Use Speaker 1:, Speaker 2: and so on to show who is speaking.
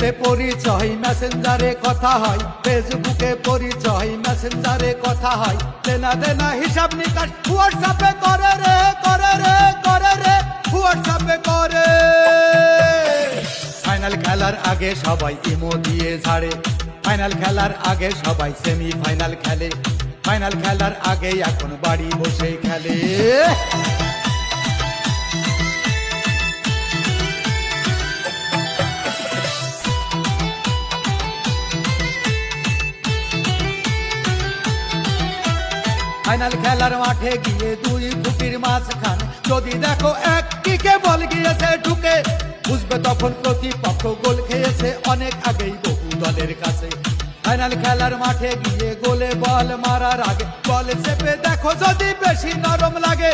Speaker 1: নেটে পরিচয় মেসেঞ্জারে কথা হয়, ফেসবুকে পরিচয় মেসেঞ্জারে কথা হয়, দেনা দেনা হিসাব নিকাশ হোয়াটসঅ্যাপে করে রে করে রে করে রে হোয়াটসঅ্যাপে করে। ফাইনাল খেলার আগে সবাই ইমো দিয়ে ঝাড়ে, ফাইনাল খেলার আগে সবাই সেমিফাইনাল খেলে, ফাইনাল খেলার আগে এখন বাড়ি বসে খেলে। ফাইনাল খেলার মাঠে গিয়ে দুই ফুটির মাঝখান যদি দেখো এক কিকে বল গিয়েছে ঢুকে, বুঝবে তখন প্রতিপক্ষ গোল খেয়েছে অনেক আগেই বহু দলের কাছে। ফাইনাল খেলার মাঠে গিয়ে গোলে বল মারার আগে বল চেপে দেখো যদি বেশি নরম লাগে,